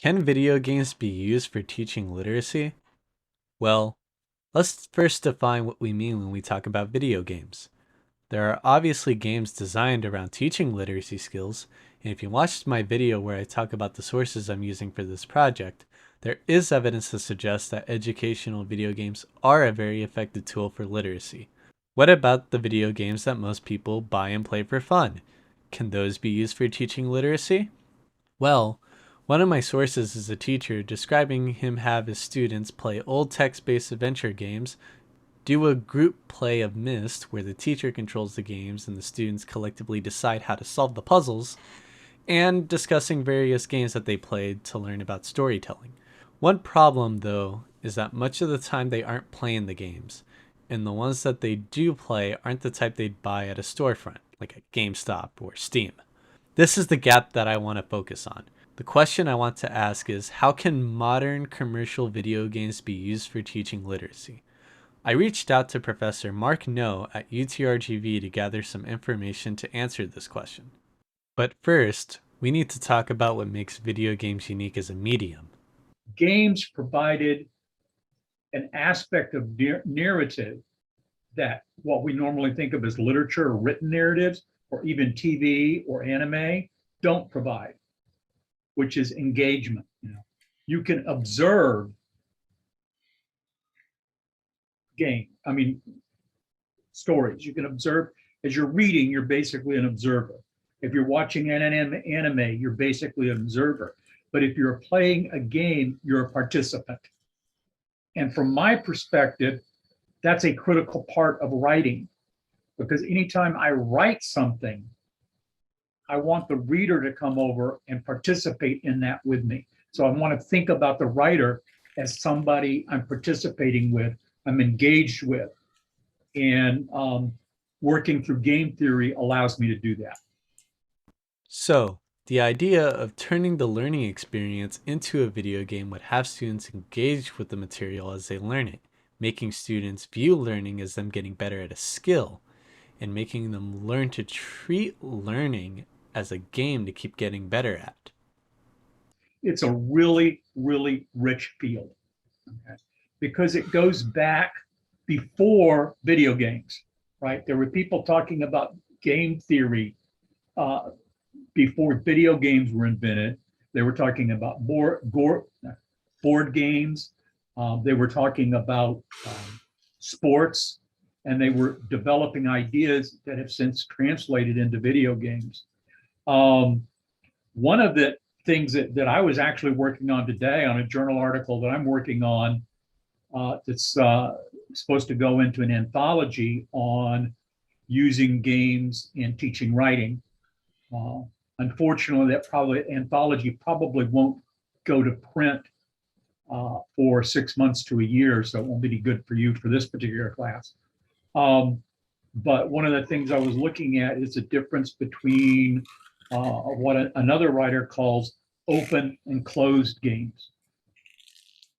Can video games be used for teaching literacy? Well, let's first define what we mean when we talk about video games. There are obviously games designed around teaching literacy skills, and if you watched my video where I talk about the sources I'm using for this project, there is evidence to suggest that educational video games are a very effective tool for literacy. What about the video games that most people buy and play for fun? Can those be used for teaching literacy? Well, one of my sources is a teacher describing him have his students play old text-based adventure games, do a group play of Myst where the teacher controls the games and the students collectively decide how to solve the puzzles, and discussing various games that they played to learn about storytelling. One problem, though, is that much of the time they aren't playing the games, and the ones that they do play aren't the type they'd buy at a storefront, like at GameStop or Steam. This is the gap that I want to focus on. The question I want to ask is, how can modern commercial video games be used for teaching literacy? I reached out to Professor Mark No at UTRGV to gather some information to answer this question. But first, we need to talk about what makes video games unique as a medium. Games provided an aspect of narrative that what we normally think of as literature or written narratives, or even TV or anime, don't provide, which is engagement. You can observe stories. You can observe as you're reading, you're basically an observer. If you're watching an anime, you're basically an observer. But if you're playing a game, you're a participant. And from my perspective, that's a critical part of writing, because anytime I write something, I want the reader to come over and participate in that with me. So I want to think about the writer as somebody I'm participating with, I'm engaged with. And working through game theory allows me to do that. So, the idea of turning the learning experience into a video game would have students engage with the material as they learn it, making students view learning as them getting better at a skill, and making them learn to treat learning as a game to keep getting better at. It's a really, really rich field, okay? Because it goes back before video games, right? There were people talking about game theory before video games were invented. They were talking about board games. They were talking about sports, and they were developing ideas that have since translated into video games. One of the things that I was actually working on today on a journal article that I'm working on that's supposed to go into an anthology on using games in teaching writing. Unfortunately, that anthology probably won't go to print for 6 months to a year, so it won't be any good for you for this particular class. But one of the things I was looking at is the difference between what another writer calls open and closed games.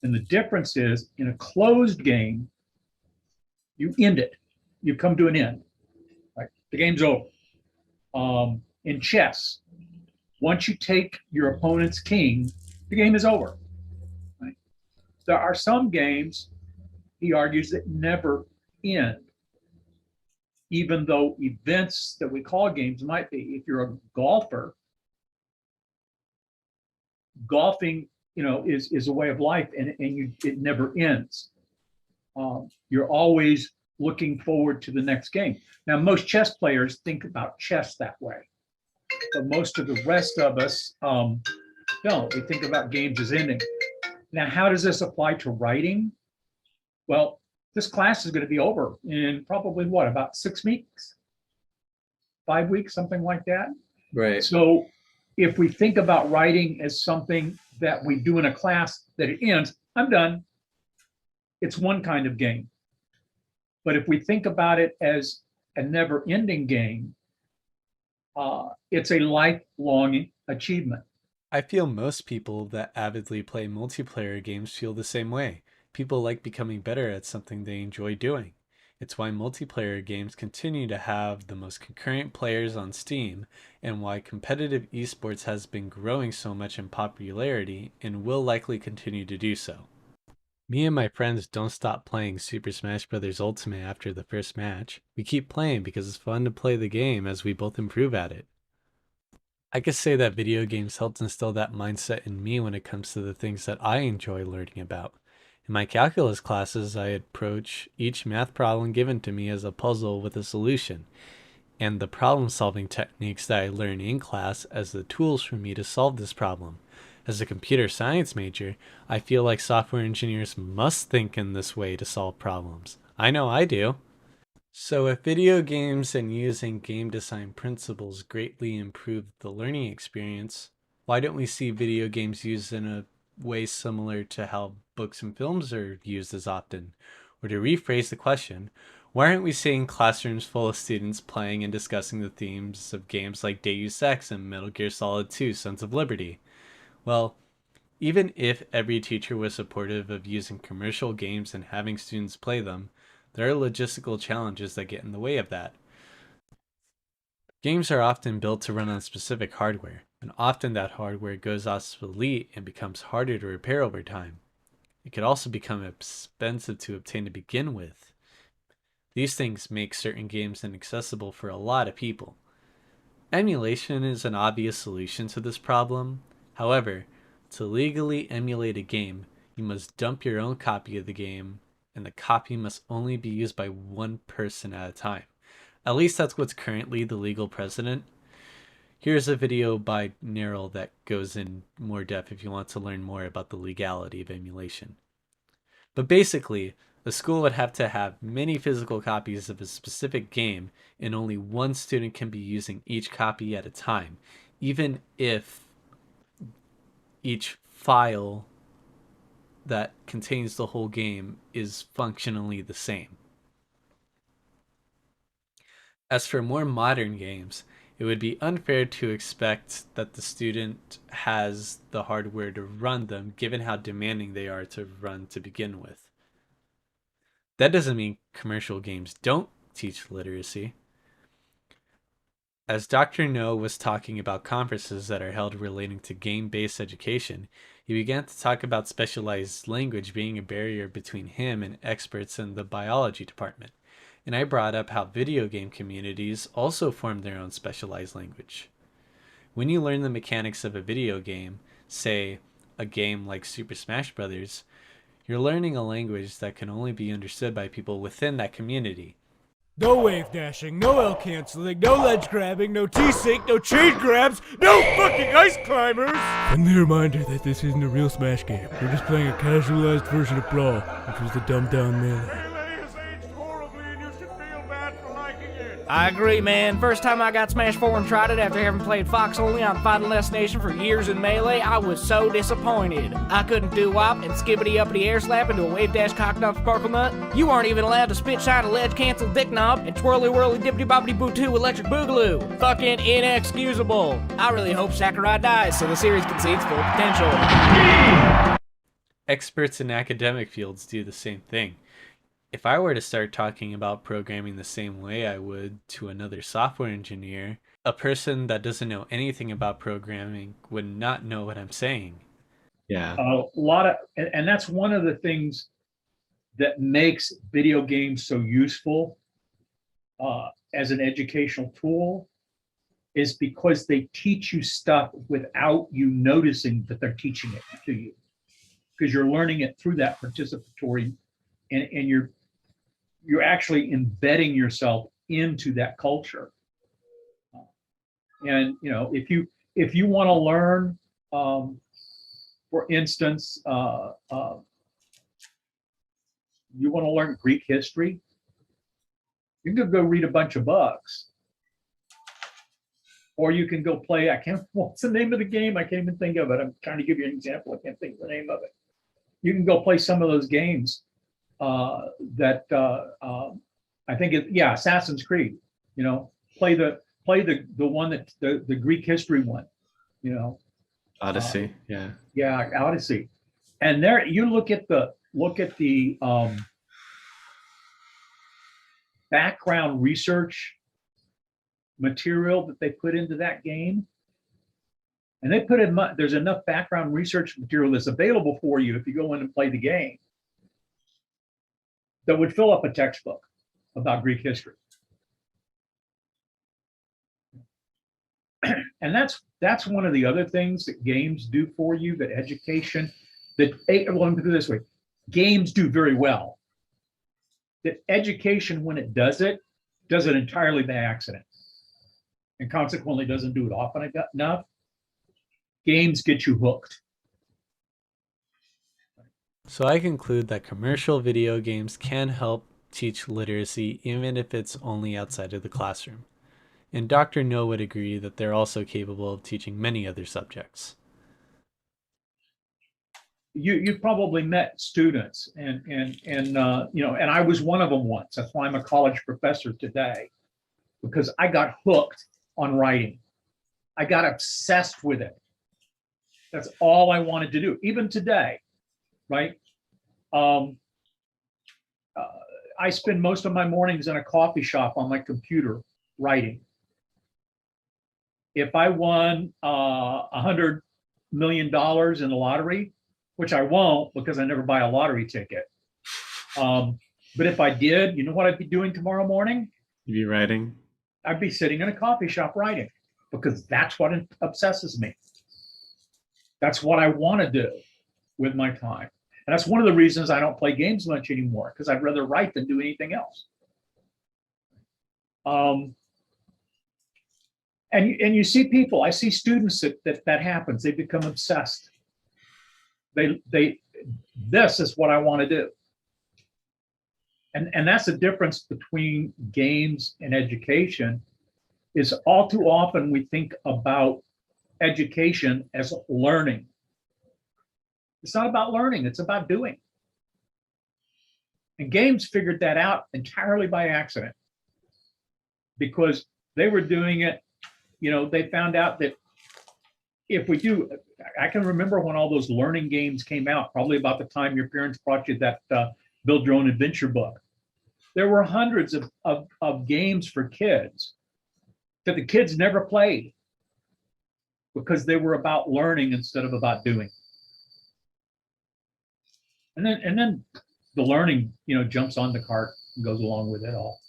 And the difference is, in a closed game, you end it. You come to an end. Right? The game's over. In chess, once you take your opponent's king, the game is over. Right? There are some games, he argues, that never end, even though events that we call games might be. If you're a golfer, golfing, is a way of life, and it never ends. You're always looking forward to the next game. Now, most chess players think about chess that way, but most of the rest of us don't. We think about games as ending. Now, how does this apply to writing? Well, this class is going to be over in probably about 6 weeks, 5 weeks, something like that. Right. So if we think about writing as something that we do in a class that it ends, I'm done. It's one kind of game. But if we think about it as a never-ending game, it's a lifelong achievement. I feel most people that avidly play multiplayer games feel the same way. People like becoming better at something they enjoy doing. It's why multiplayer games continue to have the most concurrent players on Steam, and why competitive esports has been growing so much in popularity and will likely continue to do so. Me and my friends don't stop playing Super Smash Bros. Ultimate after the first match. We keep playing because it's fun to play the game as we both improve at it. I could say that video games helped instill that mindset in me when it comes to the things that I enjoy learning about. In my calculus classes, I approach each math problem given to me as a puzzle with a solution, and the problem solving techniques that I learn in class as the tools for me to solve this problem. As a computer science major, I feel like software engineers must think in this way to solve problems. I know I do. So, if video games and using game design principles greatly improve the learning experience, why don't we see video games used in a way similar to how books and films are used as often? Or to rephrase the question, why aren't we seeing classrooms full of students playing and discussing the themes of games like Deus Ex and Metal Gear Solid 2 Sons of Liberty? Well, even if every teacher was supportive of using commercial games and having students play them, there are logistical challenges that get in the way of that. Games are often built to run on specific hardware, and often that hardware goes obsolete and becomes harder to repair over time. It could also become expensive to obtain to begin with. These things make certain games inaccessible for a lot of people. Emulation is an obvious solution to this problem. However, to legally emulate a game, you must dump your own copy of the game, and the copy must only be used by one person at a time. At least that's what's currently the legal precedent. Here's a video by Neryl that goes in more depth if you want to learn more about the legality of emulation. But basically, a school would have to have many physical copies of a specific game, and only one student can be using each copy at a time, even if each file that contains the whole game is functionally the same. As for more modern games, it would be unfair to expect that the student has the hardware to run them, given how demanding they are to run to begin with. That doesn't mean commercial games don't teach literacy. As Dr. No was talking about conferences that are held relating to game-based education, he began to talk about specialized language being a barrier between him and experts in the biology department. And I brought up how video game communities also form their own specialized language. When you learn the mechanics of a video game, say a game like Super Smash Bros., you're learning a language that can only be understood by people within that community. No wave dashing, no L canceling, no ledge grabbing, no T-sync, no chain grabs, no fucking ice climbers! Friendly reminder that this isn't a real Smash game. We're just playing a casualized version of Brawl, which was the dumbed down Melee. I agree, man. First time I got Smash 4 and tried it after having played Fox only on Final Destination for years in Melee, I was so disappointed. I couldn't do wop and skibbity uppity air slap into a wave dash cock nut sparkle nut. You aren't even allowed to spit shine a ledge cancel dick knob and twirly whirly dippity boppity boo 2 electric boogaloo. Fucking inexcusable. I really hope Sakurai dies so the series can see its full potential. Experts in academic fields do the same thing. If I were to start talking about programming the same way I would to another software engineer, a person that doesn't know anything about programming would not know what I'm saying. Yeah. And that's one of the things that makes video games so useful as an educational tool, is because they teach you stuff without you noticing that they're teaching it to you, because you're learning it through that participatory, and you're actually embedding yourself into that culture. And if you want to learn, for instance, you want to learn Greek history, you can go read a bunch of books, or you can go play. What's the name of the game? I can't even think of it. I'm trying to give you an example. I can't think of the name of it. You can go play some of those games that I think Assassin's Creed. Play the one that the Greek history one. Odyssey. Yeah, Odyssey. And there you look at the background research material that they put into that game. And they put in, there's enough background research material that's available for you if you go in and play the game that would fill up a textbook about Greek history. And that's one of the other things that games do for you, that education, that, well, let me put it this way, games do very well. That education, when it does it entirely by accident, and consequently doesn't do it often enough. Games get you hooked. So I conclude that commercial video games can help teach literacy even if it's only outside of the classroom. And Dr. No would agree that they're also capable of teaching many other subjects. You probably met students, and you know, and I was one of them once. That's why I'm a college professor today, because I got hooked on writing. I got obsessed with it. That's all I wanted to do, even today, right? I spend most of my mornings in a coffee shop on my computer writing. If I won $100 million in the lottery, which I won't because I never buy a lottery ticket. But if I did, you know what I'd be doing tomorrow morning? You'd be writing? I'd be sitting in a coffee shop writing, because that's what obsesses me. That's what I want to do with my time. And that's one of the reasons I don't play games much anymore, because I'd rather write than do anything else. And you see people, I see students that happens. They become obsessed. This is what I want to do. And that's the difference between games and education, is all too often we think about education as learning. It's not about learning, it's about doing. And games figured that out entirely by accident, because they were doing it, you know, they found out that if we do, I can remember when all those learning games came out, probably about the time your parents brought you that Build Your Own Adventure book. There were hundreds of games for kids that the kids never played, because they were about learning instead of about doing. And then the learning, you know, jumps on the cart and goes along with it all.